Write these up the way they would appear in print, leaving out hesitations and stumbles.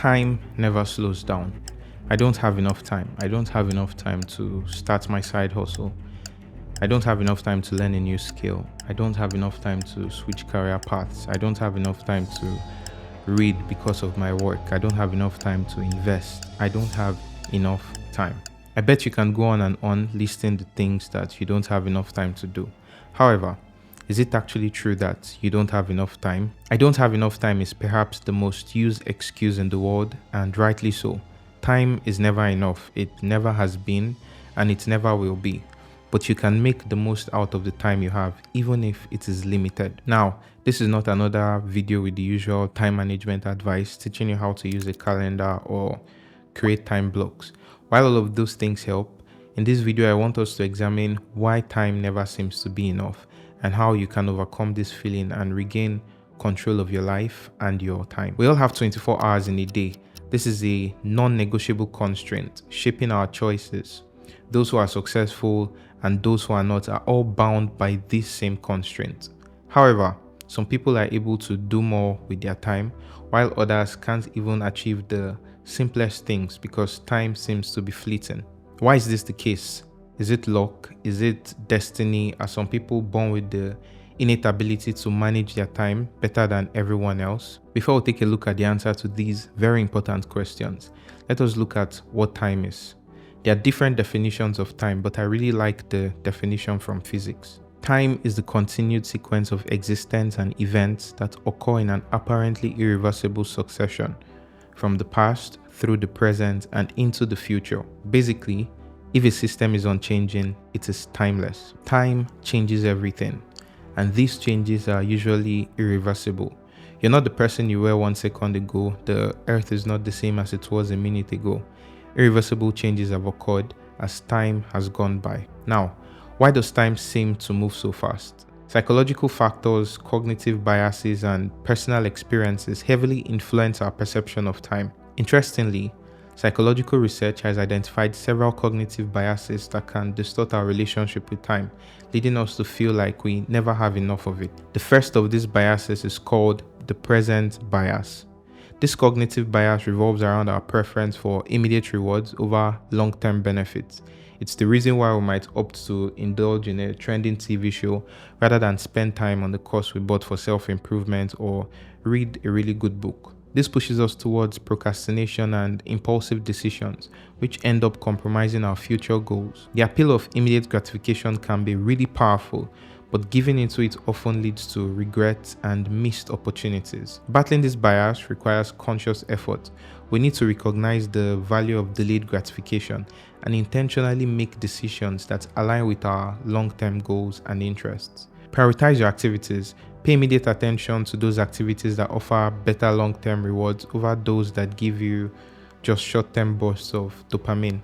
Time never slows down. I don't have enough time. I don't have enough time to start my side hustle. I don't have enough time to learn a new skill. I don't have enough time to switch career paths. I don't have enough time to read because of my work. I don't have enough time to invest. I don't have enough time. I bet you can go on and on listing the things that you don't have enough time to do. However, is it actually true that you don't have enough time? I don't have enough time is perhaps the most used excuse in the world, and rightly so. Time is never enough. It never has been, and it never will be. But you can make the most out of the time you have, even if it is limited. Now, this is not another video with the usual time management advice, teaching you how to use a calendar or create time blocks. While all of those things help, in this video I want us to examine why time never seems to be enough and how you can overcome this feeling and regain control of your life and your time. We all have 24 hours in a day. This is a non-negotiable constraint shaping our choices. Those who are successful and those who are not are all bound by this same constraint. However, some people are able to do more with their time, while others can't even achieve the simplest things because time seems to be fleeting. Why is this the case? Is it luck? Is it destiny? Are some people born with the innate ability to manage their time better than everyone else? Before we take a look at the answer to these very important questions, let us look at what time is. There are different definitions of time, but I really like the definition from physics. Time is the continued sequence of existence and events that occur in an apparently irreversible succession from the past through the present and into the future. Basically, if a system is unchanging, it is timeless. Time changes everything, and these changes are usually irreversible. You're not the person you were 1 second ago. The earth is not the same as it was a minute ago. Irreversible changes have occurred as time has gone by. Now, why does time seem to move so fast? Psychological factors, cognitive biases, and personal experiences heavily influence our perception of time. Interestingly, psychological research has identified several cognitive biases that can distort our relationship with time, leading us to feel like we never have enough of it. The first of these biases is called the present bias. This cognitive bias revolves around our preference for immediate rewards over long-term benefits. It's the reason why we might opt to indulge in a trending TV show rather than spend time on the course we bought for self-improvement or read a really good book. This pushes us towards procrastination and impulsive decisions, which end up compromising our future goals. The appeal of immediate gratification can be really powerful, but giving into it often leads to regret and missed opportunities. Battling this bias requires conscious effort. We need to recognize the value of delayed gratification and intentionally make decisions that align with our long-term goals and interests. Prioritize your activities. Pay immediate attention to those activities that offer better long-term rewards over those that give you just short-term bursts of dopamine.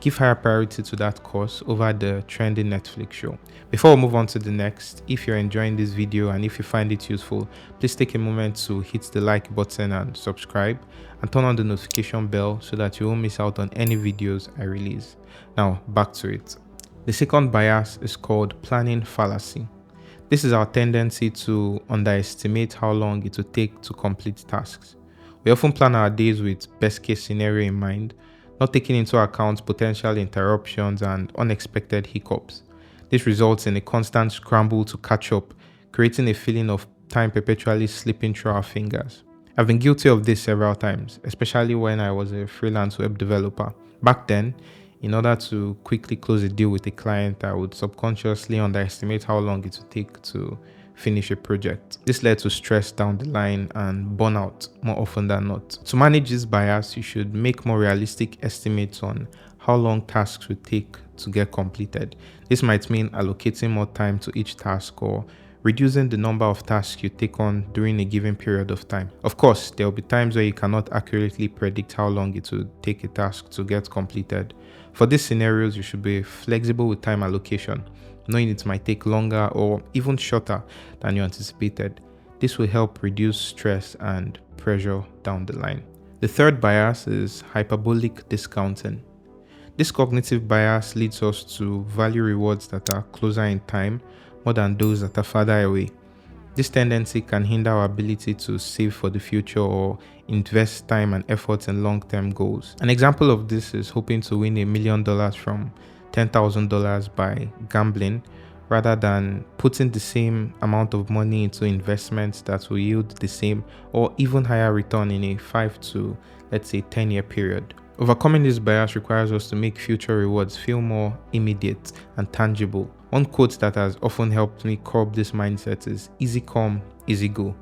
Give higher priority to that course over the trending Netflix show. Before we move on to the next, if you're enjoying this video and if you find it useful, please take a moment to hit the like button and subscribe and turn on the notification bell so that you won't miss out on any videos I release. Now, back to it. The second bias is called planning fallacy. This is our tendency to underestimate how long it will take to complete tasks. We often plan our days with best case scenario in mind, not taking into account potential interruptions and unexpected hiccups. This results in a constant scramble to catch up, creating a feeling of time perpetually slipping through our fingers. I've been guilty of this several times, especially when I was a freelance web developer. Back then, in order to quickly close a deal with a client, I would subconsciously underestimate how long it would take to finish a project. This led to stress down the line and burnout more often than not. To manage this bias, you should make more realistic estimates on how long tasks will take to get completed. This might mean allocating more time to each task or reducing the number of tasks you take on during a given period of time. Of course, there will be times where you cannot accurately predict how long it will take a task to get completed. For these scenarios, you should be flexible with time allocation, knowing it might take longer or even shorter than you anticipated. This will help reduce stress and pressure down the line. The third bias is hyperbolic discounting. This cognitive bias leads us to value rewards that are closer in time more than those that are farther away. This tendency can hinder our ability to save for the future or invest time and effort in long-term goals. An example of this is hoping to win $1,000,000 from $10,000 by gambling rather than putting the same amount of money into investments that will yield the same or even higher return in a 5 to, let's say, 10-year period. Overcoming this bias requires us to make future rewards feel more immediate and tangible. One quote that has often helped me curb this mindset is easy come, easy go.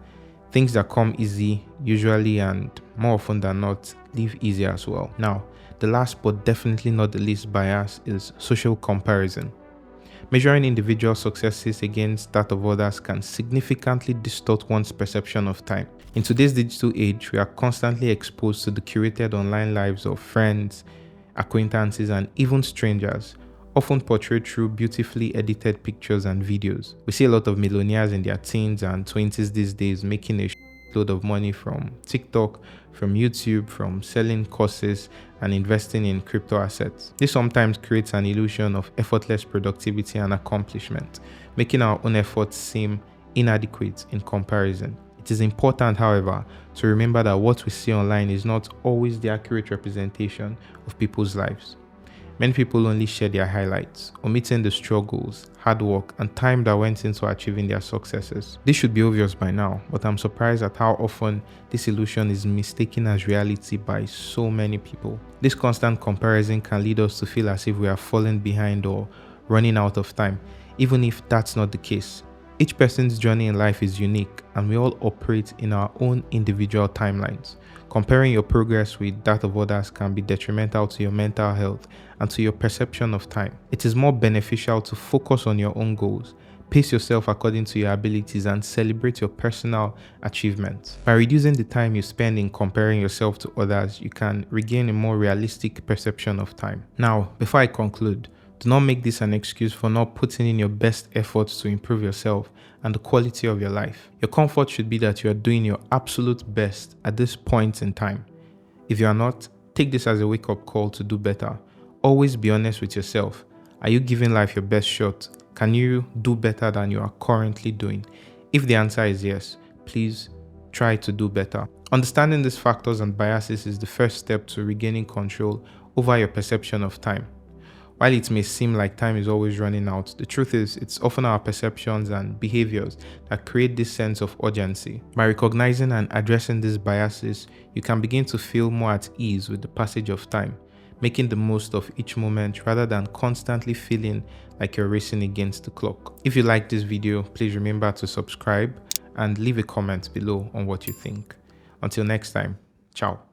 Things that come easy usually and more often than not leave easy as well. Now, the last but definitely not the least bias is social comparison. Measuring individual successes against that of others can significantly distort one's perception of time. In today's digital age, we are constantly exposed to the curated online lives of friends, acquaintances, and even strangers, often portrayed through beautifully edited pictures and videos. We see a lot of millionaires in their teens and 20s these days making a load of money from TikTok, from YouTube, from selling courses and investing in crypto assets. This sometimes creates an illusion of effortless productivity and accomplishment, making our own efforts seem inadequate in comparison. It is important, however, to remember that what we see online is not always the accurate representation of people's lives. Many people only share their highlights, omitting the struggles, hard work, and time that went into achieving their successes. This should be obvious by now, but I'm surprised at how often this illusion is mistaken as reality by so many people. This constant comparison can lead us to feel as if we are falling behind or running out of time, even if that's not the case. Each person's journey in life is unique, and we all operate in our own individual timelines. Comparing your progress with that of others can be detrimental to your mental health and to your perception of time. It is more beneficial to focus on your own goals, pace yourself according to your abilities, and celebrate your personal achievements. By reducing the time you spend in comparing yourself to others, you can regain a more realistic perception of time. Now, before I conclude, do not make this an excuse for not putting in your best efforts to improve yourself and the quality of your life. Your comfort should be that you are doing your absolute best at this point in time. If you are not, take this as a wake-up call to do better. Always be honest with yourself. Are you giving life your best shot? Can you do better than you are currently doing? If the answer is yes, please try to do better. Understanding these factors and biases is the first step to regaining control over your perception of time. While it may seem like time is always running out, the truth is it's often our perceptions and behaviors that create this sense of urgency. By recognizing and addressing these biases, you can begin to feel more at ease with the passage of time, making the most of each moment rather than constantly feeling like you're racing against the clock. If you like this video, please remember to subscribe and leave a comment below on what you think. Until next time, ciao.